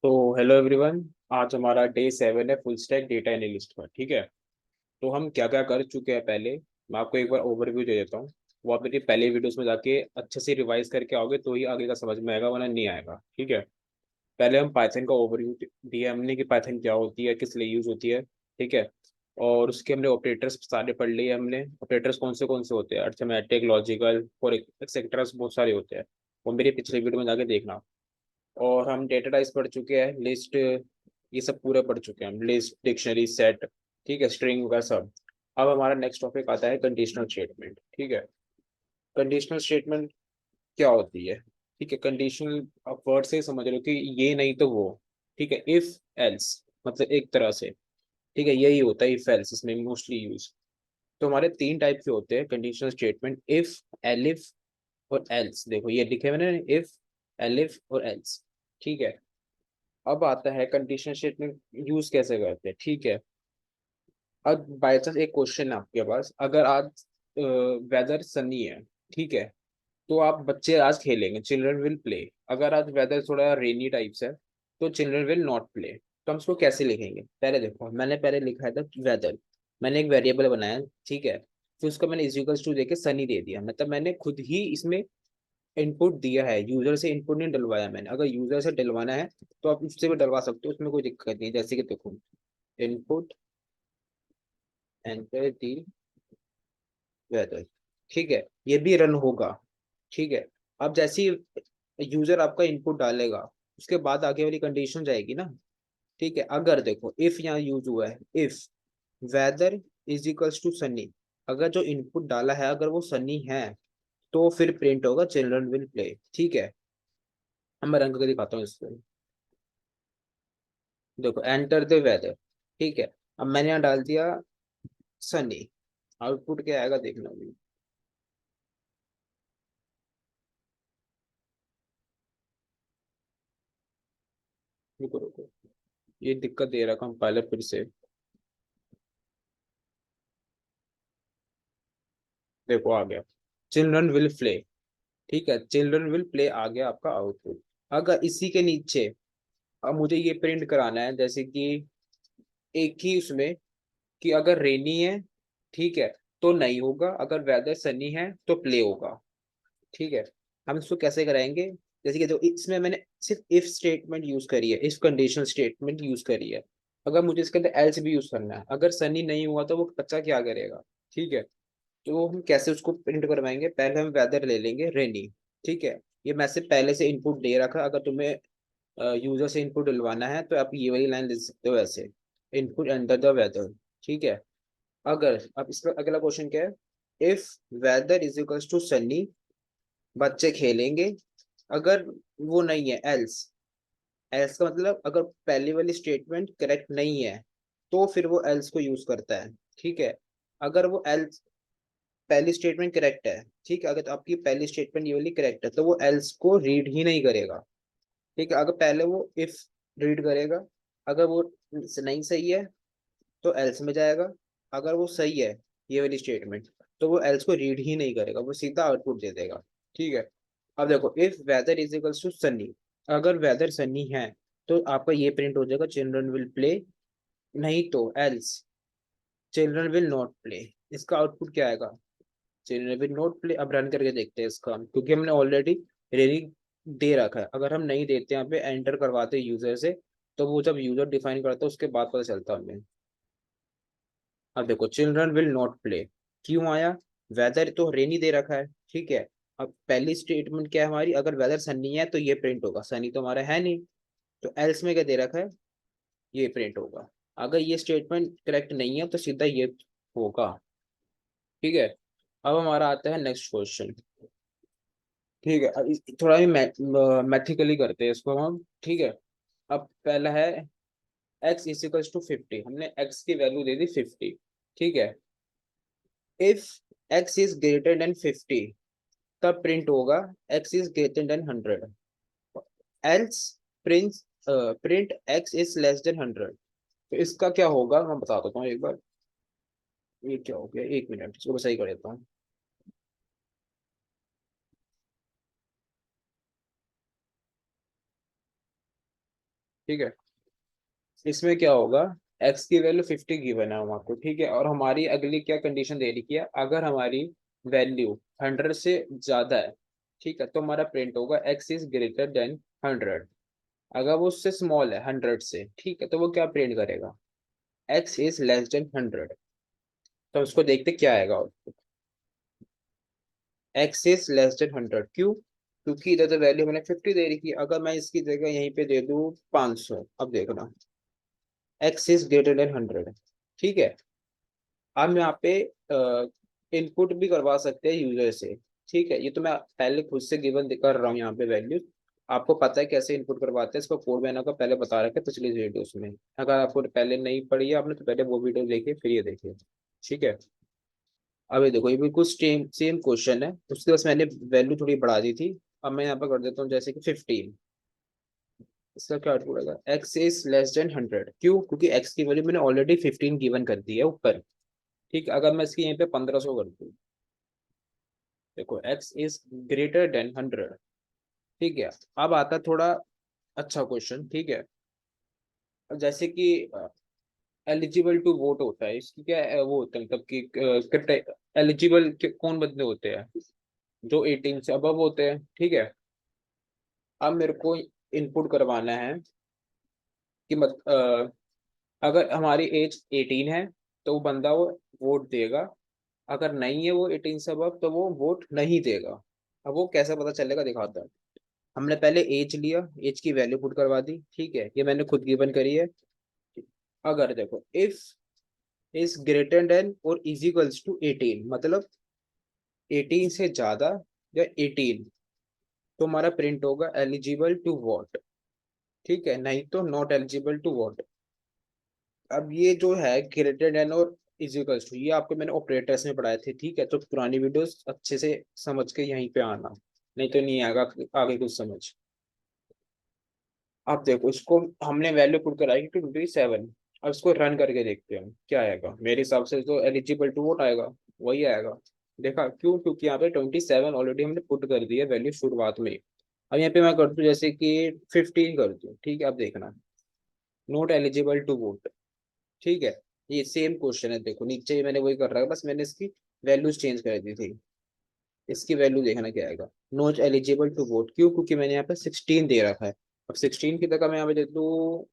तो hello everyone. आज हमारा डे 7 है फुल स्टैक डेटा एनालिस्ट का। ठीक है। तो हम क्या क्या कर चुके हैं पहले, मैं आपको एक बार ओवरव्यू दे देता हूँ। वो आप मेरी पहले वीडियोस में जाके अच्छे से रिवाइज करके आओगे तो ही आगे का समझ में आएगा, वरना नहीं आएगा। ठीक है। पहले हम पाइथन का ओवरव्यू दिया हमने कि पाइथन क्या होती है, किस लिए यूज होती है। ठीक है। और उसके हमने ऑपरेटर्स सारे पढ़ लिए। हमने ऑपरेटर्स कौन से होते हैं, अर्थमेटिक, लॉजिकल और एक्सेट्रा, बहुत सारे होते हैं। वो मेरे पिछले वीडियो में जाके देखना। और हम डेटा टाइप्स पढ़ चुके हैं, लिस्ट, ये सब पूरे पढ़ चुके हैं हम, लिस्ट, डिक्शनरी, सेट। ठीक है, स्ट्रिंग वगैरह सब। अब हमारा नेक्स्ट टॉपिक आता है कंडीशनल स्टेटमेंट। ठीक है। कंडीशनल स्टेटमेंट क्या होती है? ठीक है, कंडीशनल आप वर्ड से ही समझ लो कि ये नहीं तो वो। ठीक है, इफ एल्स, मतलब एक तरह से। ठीक है, यही होता है इफ एल्स, इसमें मोस्टली यूज। तो हमारे तीन टाइप के होते हैं कंडीशनल स्टेटमेंट, इफ, एलिफ और एल्स। देखो ये लिखे मैंने, इफ, एलिफ और एल्स। ठीक है। अब आता है कंडीशनल स्टेटमेंट यूज कैसे करते हैं। ठीक है। अब बाई चांस एक क्वेश्चन है आपके पास, अगर आज वेदर सनी है, ठीक है, तो आप बच्चे आज खेलेंगे, चिल्ड्रन विल प्ले। अगर आज वेदर थोड़ा रेनी टाइप्स है तो चिल्ड्रन विल नॉट प्ले। तो हम इसको कैसे लिखेंगे? पहले देखो, मैंने पहले लिखा था वेदर, मैंने एक वेरिएबल बनाया। ठीक है। फिर उसका मैंने इक्वल्स टू देके सनी दे दिया, मतलब मैंने खुद ही इसमें इनपुट दिया है, यूजर से इनपुट नहीं डलवाया मैंने। अगर यूजर से डलवाना है तो आप उससे भी डलवा सकते हो, उसमें कोई दिक्कत नहीं है। जैसे कि देखो, इनपुट एंटर दी वेदर। ठीक है, ये भी रन होगा। ठीक है। अब जैसे ही यूजर आपका इनपुट डालेगा, उसके बाद आगे वाली कंडीशन जाएगी ना। ठीक है, अगर देखो इफ यहाँ यूज हुआ है, if weather is equals to sunny, अगर जो इनपुट डाला है अगर वो सनी है तो फिर प्रिंट होगा चिल्ड्रन विल प्ले। ठीक है। अब मैं रंग के दिखाता हूँ इसको। देखो, एंटर द वेदर। ठीक है। अब मैंने यहाँ डाल दिया सनी, आउटपुट क्या आएगा देखना भी। रुको रुको, ये दिक्कत दे रहा कंपाइलर फिर से। देखो आ गया, चिल्ड्रन विल प्ले। ठीक है, चिल्ड्रन विल प्ले आ गया आपका आउटपुट। अगर इसी के नीचे अब मुझे ये प्रिंट कराना है, जैसे कि एक ही उसमें, कि अगर रेनी है, ठीक है, तो नहीं होगा, अगर वेदर सनी है तो प्ले होगा। ठीक है। हम इसको कैसे कराएंगे? जैसे कि जो इसमें मैंने सिर्फ इफ स्टेटमेंट यूज करी है, इफ कंडीशनल स्टेटमेंट यूज करी है। अगर मुझे इसके अंदर एल्स भी यूज करना है, अगर सनी नहीं हुआ तो वो बच्चा क्या करेगा? ठीक है। तो हम कैसे उसको प्रिंट करवाएंगे? पहले हम वेदर ले लेंगे रेनी। ठीक है। ये मैसेज पहले से इनपुट दे रखा, अगर तुम्हें यूजर से इनपुट डलवाना है तो आप ये वाली लाइन लिख सकते हो ऐसे, इनपुट अंडर द वेदर। ठीक है। अगर अब इसका अगला क्वेश्चन क्या है, if weather is equals to sunny, बच्चे खेलेंगे। अगर वो नहीं है, एल्स, एल्स का मतलब अगर पहली वाली स्टेटमेंट करेक्ट नहीं है तो फिर वो एल्स को यूज करता है। ठीक है। अगर वो एल्स, पहली स्टेटमेंट करेक्ट है, ठीक है, अगर आपकी पहली स्टेटमेंट ये वाली करेक्ट है तो वो एल्स को रीड ही नहीं करेगा। ठीक है। अगर पहले वो इफ रीड करेगा, अगर वो नहीं सही है तो एल्स में जाएगा। अगर वो सही है, ये वाली स्टेटमेंट, तो वो एल्स को रीड ही नहीं करेगा, वो सीधा आउटपुट दे देगा। ठीक है। अब देखो, if weather is equals to sunny, अगर वेदर सनी है तो आपका ये प्रिंट हो जाएगा चिल्ड्रन विल प्ले, नहीं तो else children will not play. इसका आउटपुट क्या आएगा? Children will not play. अब रन करके देखते हैं इसका, क्योंकि हमने ऑलरेडी रेडी दे रखा है। अगर हम नहीं देते यहाँ पे एंटर करवाते यूजर से, तो वो जब यूजर डिफाइन करता है उसके बाद पता चलता है हमें। अब देखो, चिल्ड्रन विल नॉट प्ले क्यों आया? वेदर तो रेनी दे रखा है। ठीक है। अब पहली स्टेटमेंट क्या है हमारी, अगर वेदर सनी है तो ये प्रिंट होगा, सनी तो हमारा है नहीं, तो एल्स में क्या दे रखा है, ये प्रिंट होगा। अगर ये स्टेटमेंट करेक्ट नहीं है तो सीधा ये होगा। ठीक है। अब हमारा आता है नेक्स्ट क्वेश्चन। ठीक है, अब थोड़ा ही मैथिकली करते हैं इसको हम। ठीक है। अब पहला है x इज इक्वल्स टू 50, हमने x की वैल्यू दे दी 50। ठीक है। If x is greater than 50, तब प्रिंट होगा x is greater than 100। Else print print x is less than 100। तो इसका क्या होगा मैं बता देता हूँ एक बार। ये क्या हो गया, एक मिनट, इसको मैं सही कर देता हूँ। ठीक है। इसमें क्या होगा, एक्स की वैल्यू 50 गिवन है हमको, ठीक है, और हमारी अगली क्या कंडीशन दे रखी है, अगर हमारी वैल्यू 100 से ज्यादा है, ठीक है, तो हमारा प्रिंट होगा एक्स इज ग्रेटर देन 100। अगर वो उससे स्मॉल है 100 से, ठीक है, तो वो क्या प्रिंट करेगा, एक्स इज लेस देन 100। तो उसको देखते क्या आएगा, एक्स इज लेस देन 100, क्यों, क्योंकि इधर तो वैल्यू मैंने 50 दे रखी है, अगर मैं इसकी जगह यहीं पे दे दूं 500, अब देखना, एक्स इज ग्रेटर देन 100, ठीक है। हम यहाँ पे इनपुट भी करवा सकते हैं यूजर से, ठीक है, ये तो मैं पहले खुद से गिवन कर रहा हूँ यहाँ पे वैल्यू। आपको पता है कैसे इनपुट करवाते हैं, इसका कोड मैंने आपको पहले बता रखा है पिछली वीडियोस में। अगर आपको पहले नहीं पढ़ी है आपने, तो पहले वो वीडियो देखिए फिर ये देखिए, ठीक है। अब ये देखो, ये बिल्कुल सेम सेम क्वेश्चन है, उसके बस मैंने वैल्यू थोड़ी बढ़ा दी थी। अब मैं यहाँ पर कर देता हूँ जैसे कि 15। इसका क्या आउटपुट आएगा, एक्स इज लेस देन 100, क्यों, क्योंकि एक्स की वैल्यू मैंने ऑलरेडी 15 गिवन कर दी है ऊपर, ठीक है। अगर मैं इसकी यहीं पे 1500 कर दूँ, देखो एक्स इज ग्रेटर देन 100, ठीक है। अब आता है थोड़ा अच्छा क्वेश्चन, ठीक है। अब जैसे कि एलिजिबल टू वोट होता है, इसकी क्या वो होता है, मतलब कि एलिजिबल कौन बंदे होते हैं, जो 18 से अबव होते हैं, ठीक है। अब मेरे को इनपुट करवाना है कि अगर हमारी एज 18 है तो वो बंदा वो वोट देगा, अगर नहीं है वो 18 से अबव तो वो वोट नहीं देगा। अब वो कैसे पता चलेगा दिखाता है। हमने पहले एज लिया, एज की वैल्यू पुट करवा दी, ठीक है, ये मैंने खुद गिवन करी है। अगर देखो इफ इज ग्रेटर देन और इज इक्वल्स टू 18, मतलब 18 से ज्यादा या 18, तो हमारा प्रिंट होगा एलिजिबल टू वोट, ठीक है, नहीं तो नॉट एलिजिबल टू वोट। अब ये जो है ग्रेटर देन और इज इक्वल्स टू, ये आपको मैंने ऑपरेटर्स में पढ़ाए थे, ठीक है, तो पुरानी वीडियोस अच्छे से समझ के यहीं पे आना, नहीं तो नहीं आएगा आगे कुछ समझ। अब देखो इसको हमने वैल्यू पुट कराई 27। अब इसको रन करके देखते हैं क्या आएगा, मेरे हिसाब से तो एलिजिबल टू वोट आएगा, वही आएगा। देखा क्यों, क्योंकि यहाँ पे 27 ऑलरेडी हमने पुट कर दिया वैल्यू शुरुआत में। अब यहाँ पे मैं कर दूं जैसे कि 15 कर दूं, ठीक है, अब देखना, नॉट एलिजिबल टू वोट, ठीक है। ये सेम क्वेश्चन है, देखो नीचे मैंने वही कर रहा है, बस मैंने इसकी वैल्यूज चेंज कर दी थी। इसकी वैल्यू देखना क्या आएगा, नॉट एलिजिबल टू वोट, क्यों, क्योंकि मैंने यहाँ पे 16 दे रखा है। अब 16 की जगह मैं यहाँ पे दे दूँ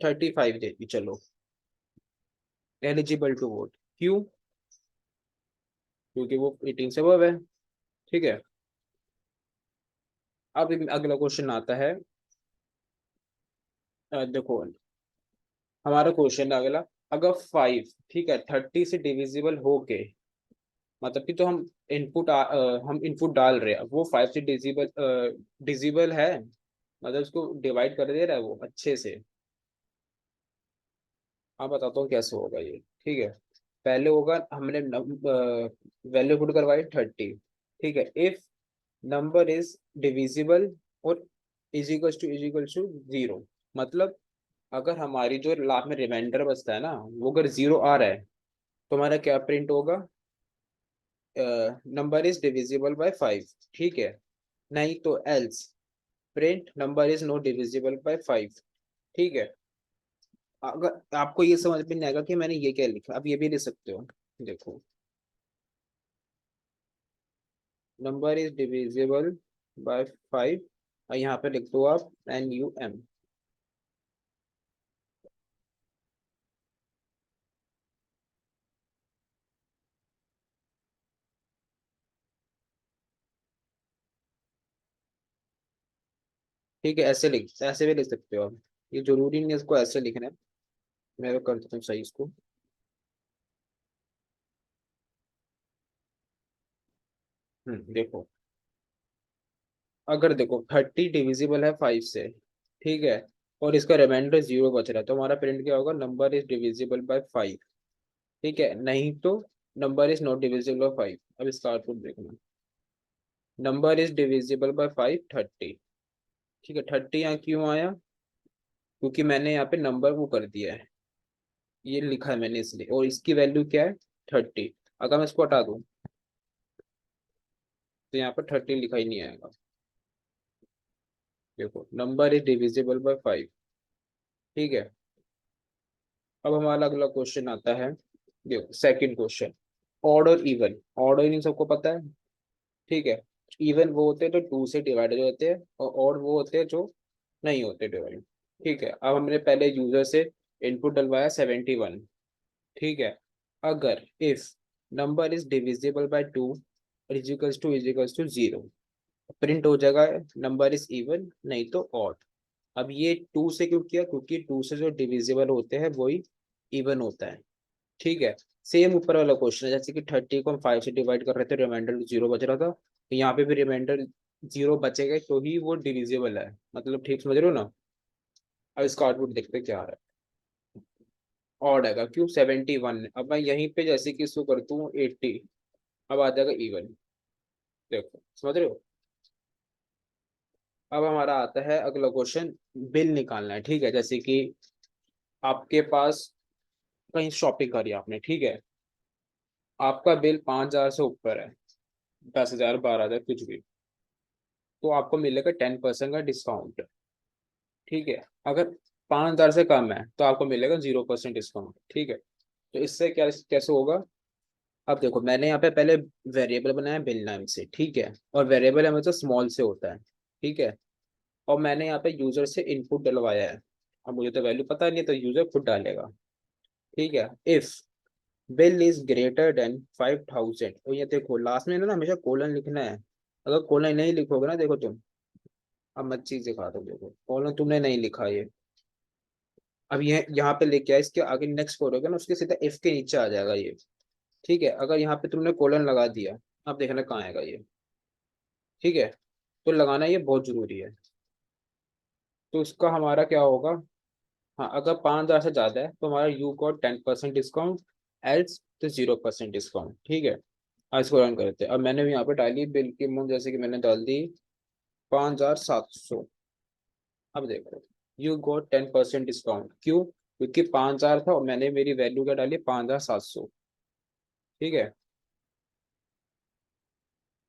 35 दे दी, चलो, एलिजिबल टू वोट, क्यों, क्योंकि वो 18 से above है, ठीक है। अब अगला क्वेश्चन आता है, देखो हमारा क्वेश्चन अगला, अगर 5, ठीक है, 30 से डिविजिबल हो के, मतलब कि तो हम इनपुट डाल रहे हैं, वो 5 से डिजिबल है, मतलब उसको डिवाइड कर दे रहा है वो अच्छे से। अब बताता हूँ कैसे होगा ये, ठीक है। पहले होगा हमने वैल्यू पुट करवाई 30, ठीक है, इफ नंबर इज डिविजिबल और इज इक्वल टू 0, मतलब अगर हमारी जो लास्ट में रिमाइंडर बचता है ना, वो अगर 0 आ रहा है, तो हमारा क्या प्रिंट होगा, नंबर इज डिविजिबल बाय 5, ठीक है, नहीं तो else print number is not divisible by 5, ठीक है। अगर आपको ये समझ में नहीं आएगा कि मैंने ये क्या लिखा, आप ये भी लिख सकते हो, देखो, नंबर इज डिविजिबल बाय 5, और यहाँ पे लिख दो आप NUM, ठीक है, ऐसे भी लिख सकते हो आप, ये जरूरी नहीं है इसको ऐसे लिखना है। मैं कर देता हूँ सही इसको। देखो, अगर देखो 30 डिविजिबल है 5 से, ठीक है, और इसका रिमाइंडर 0 बच रहा है, तो हमारा प्रिंट क्या होगा, नंबर इज डिविजिबल बाय 5, ठीक है, नहीं तो number is not divisible by 5। अब इसका आउटपुट देखना, नंबर इज डिविजिबल बाय 5 30, ठीक है। 30 यहाँ क्यों आया, क्योंकि मैंने यहाँ पे नंबर वो कर दिया है, ये लिखा है मैंने इसलिए, और इसकी वैल्यू क्या है 30। अगर मैं इसको हटा दूं, तो यहाँ पर 30 लिखा ही नहीं आएगा। देखो, नंबर इज डिविजिबल बाय 5, ठीक है। अब हमारा अगला क्वेश्चन आता है, देखो सेकंड क्वेश्चन, ऑड और इवन। ऑड और इवन सबको पता है, ठीक है। इवन वो होते हैं जो टू से डिवाइडेड होते हैं, और ऑड वो होते हैं जो नहीं होते डिवाइड। ठीक है, अब हमने पहले यूजर से इनपुट डलवाया 71। ठीक है, अगर if number is divisible by two is equals to 0, print हो जाएगा नंबर इज इवन नहीं तो ऑड। अब ये टू से क्यों किया, क्योंकि टू से जो डिविजिबल होते हैं वही इवन होता है। ठीक है, सेम ऊपर वाला क्वेश्चन है, जैसे कि 30 को हम 5 से डिवाइड कर रहे थे, रिमाइंडर 0 बच रहा था, तो यहाँ पे भी रिमाइंडर 0 बचेगा तो ही वो डिविजिबल है, मतलब ठीक समझ रहे हो ना। अब इसका आउटपुट देखते हैं क्या आ रहा है। ऑड आएगा, क्यों 71, अब मैं यहीं पे जैसे कि इसको करता हूँ 80, अब आ जाएगा इवन। देखो समझ रहे हो। अब हमारा आता है अगला क्वेश्चन, बिल निकालना है। ठीक है, जैसे कि आपके पास कहीं शॉपिंग करी आपने, ठीक है, आपका बिल 5,000 से ऊपर है, 10,000 12,000 कुछ भी, तो आपको मिलेगा 10% का डिस्काउंट। ठीक है, अगर 5,000 से कम है तो आपको मिलेगा 0% डिस्काउंट। ठीक है, तो इससे क्या कैसे होगा। अब देखो मैंने यहाँ पे पहले वेरिएबल बनाया बिल नाम से, ठीक है, और वेरिएबल हमेशा स्मॉल से होता है। ठीक है, और मैंने यहाँ पे यूजर से इनपुट डलवाया है। अब मुझे तो वैल्यू पता नहीं, तो यूजर खुद डालेगा। ठीक है, if bill is greater than 5,000, और ये देखो लास्ट में ना हमेशा कोलन लिखना है। अगर कोलन नहीं लिखोगे ना, देखो तुम, अब मैं चीज दिखा दो, देखो कॉलम तुमने नहीं लिखा ये, अब ये यहाँ पे लेके आया, इसके आगे नेक्स्ट करोगे ना उसके सीधा एफ के नीचे आ जाएगा ये। ठीक है, अगर यहाँ पे तुमने कोलन लगा दिया, अब देखना कहाँ आएगा ये। ठीक है, तो लगाना ये बहुत जरूरी है। तो इसका हमारा क्या होगा। हाँ, अगर 5,000 से ज्यादा है तो हमारा यू गॉट 10% डिस्काउंट, एल्स तो 0% डिस्काउंट। ठीक है, अब इसको रन करते हैं। अब मैंने भी यहाँ पे डाली बिल की अमाउंट, जैसे कि मैंने डाल दी 5,700। अब देखो, यू गॉट 10% डिस्काउंट, क्यों, क्योंकि 5,000 था और मैंने मेरी वैल्यू क्या डाली 5,700। ठीक है,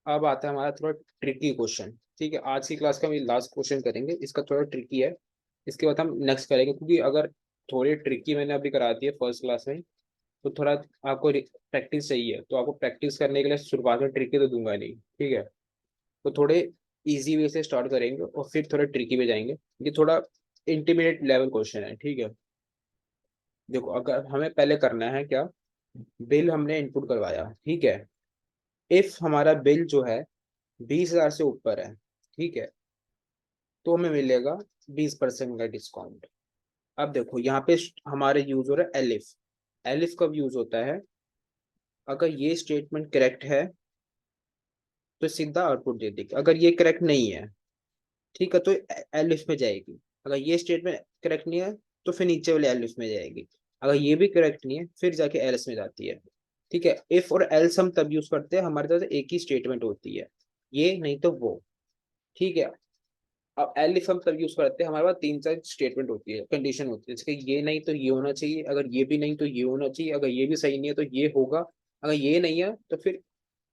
अब आता है हमारा थोड़ा ट्रिकी क्वेश्चन। ठीक है, आज की क्लास का हम लास्ट क्वेश्चन करेंगे, इसका थोड़ा ट्रिकी है, इसके बाद हम नेक्स्ट करेंगे, क्योंकि अगर थोड़ी ट्रिकी मैंने अभी करा दी है फर्स्ट क्लास में, तो थोड़ा आपको प्रैक्टिस चाहिए, तो आपको प्रैक्टिस करने के लिए शुरुआत में ट्रिकी तो दूंगा नहीं। ठीक है, तो थोड़े इजी वे से स्टार्ट करेंगे और फिर थोड़ा ट्रिकी में जाएंगे। ये थोड़ा इंटरमीडिएट लेवल क्वेश्चन है। ठीक है, देखो अगर हमें पहले करना है क्या, बिल हमने इनपुट करवाया, ठीक है, इफ हमारा बिल जो है 20,000 से ऊपर है, ठीक है, तो हमें मिलेगा 20% का डिस्काउंट। अब देखो यहाँ पे हमारे यूज हो रहा है एलिफ। एलिफ कब यूज होता है, अगर ये स्टेटमेंट करेक्ट है तो सीधा आउटपुट दे देगी, अगर ये करेक्ट नहीं है, ठीक है, तो एलिफ में जाएगी। अगर ये स्टेटमेंट करेक्ट नहीं है तो फिर नीचे वाले एलिफ में जाएगी। अगर ये भी करेक्ट नहीं है फिर जाके एल्स में जाती है। ठीक है, इफ और एल्स हम तब यूज करते हैं हमारे पास एक ही स्टेटमेंट होती है, ये नहीं तो वो। ठीक है, अब एलिफ हम तब यूज करते हैं हमारे पास 3 4 स्टेटमेंट होती है, कंडीशन होती है, जैसे कि ये नहीं तो ये होना चाहिए, अगर ये भी नहीं तो ये होना चाहिए, अगर ये भी सही नहीं है तो ये होगा, अगर ये नहीं है तो फिर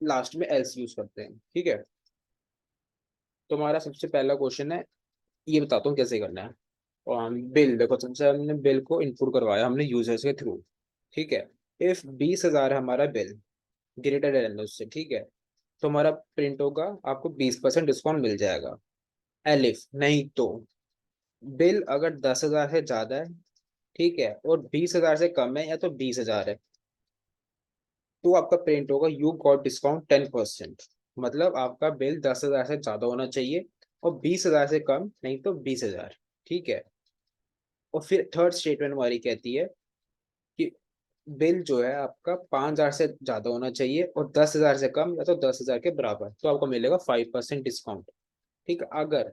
लास्ट में एल्स यूज करते हैं। ठीक है, तो हमारा सबसे पहला क्वेश्चन है, ये बताता हूँ कैसे करना है। और हम बिल देखो, सबसे हमने बिल को इनपुट करवाया हमने यूजर्स के थ्रू। ठीक है, इफ 20,000 है हमारा बिल, ग्रेटर देन उससे, ठीक है, तो हमारा प्रिंट होगा आपको 20% डिस्काउंट मिल जाएगा। एलिफ नहीं तो, बिल अगर 10,000 से ज्यादा है, ठीक है, और 20,000 से कम है या तो 20,000 है, तो आपका प्रिंट होगा यू गॉट डिस्काउंट 10%। मतलब आपका बिल 10,000 से ज्यादा होना चाहिए और 20,000 से कम, नहीं तो 20,000। ठीक है, और फिर थर्ड स्टेटमेंट हमारी कहती है कि बिल जो है आपका 5,000 से ज्यादा होना चाहिए और 10,000 से कम या तो 10,000 के बराबर, तो आपको मिलेगा 5% डिस्काउंट। ठीक है, अगर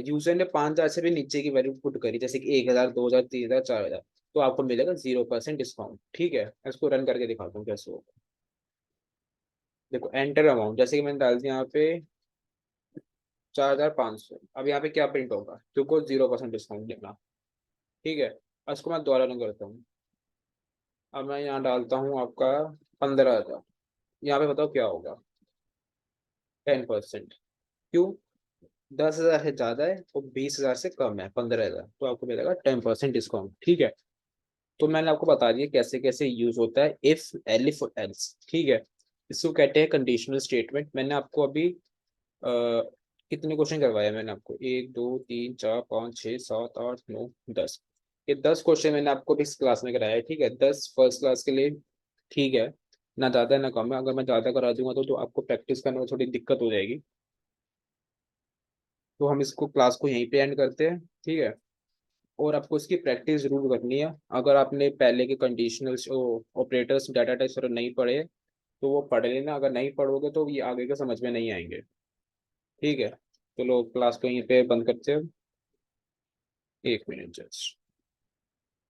यूजर ने 5,000 से भी नीचे की वैल्यू पुट करी, जैसे कि 1,000 2,000 3,000 4,000, तो आपको मिलेगा 0% डिस्काउंट। ठीक है, इसको रन करके दिखाता हूँ कैसे होगा। देखो एंटर अमाउंट, जैसे कि मैंने डाल दिया यहाँ पे 4,500, अब यहाँ पे क्या प्रिंट होगा, क्योंकि 0% डिस्काउंट देना। ठीक है, अब इसको मैं दोबारा रन करता हूँ। अब मैं यहाँ डालता हूँ आपका 15,000, यहाँ पे बताओ क्या होगा, 10%। क्यों, 10,000 से ज्यादा है और 20,000 से कम है 15,000, तो आपको मिलेगा 10% डिस्काउंट। ठीक है, तो मैंने आपको बता दिया कैसे कैसे यूज होता है इफ, एलिफ और एल्स। ठीक है, इसको कहते हैं कंडीशनल स्टेटमेंट। मैंने आपको अभी कितने क्वेश्चन करवाए? मैंने आपको 1 2 3 4 5 6 7 8 9 10, ये 10 क्वेश्चन मैंने आपको इस क्लास में कराया है। ठीक है, 10 फर्स्ट क्लास के लिए। ठीक है, ना ज़्यादा ना कम है। अगर मैं ज़्यादा करा दूंगा तो आपको प्रैक्टिस करने में थोड़ी दिक्कत हो जाएगी। तो हम इसको क्लास को यहीं पे एंड करते हैं। ठीक है, और आपको इसकी प्रैक्टिस जरूर करनी है। अगर आपने पहले के कंडीशनल ऑपरेटर्स, डाटा टाइप्स और नहीं पढ़े तो वो पढ़ लेना। अगर नहीं पढ़ोगे तो ये आगे के समझ में नहीं आएंगे। ठीक है, चलो क्लास को यहीं पे बंद करते हैं। 1 मिनट जस्ट।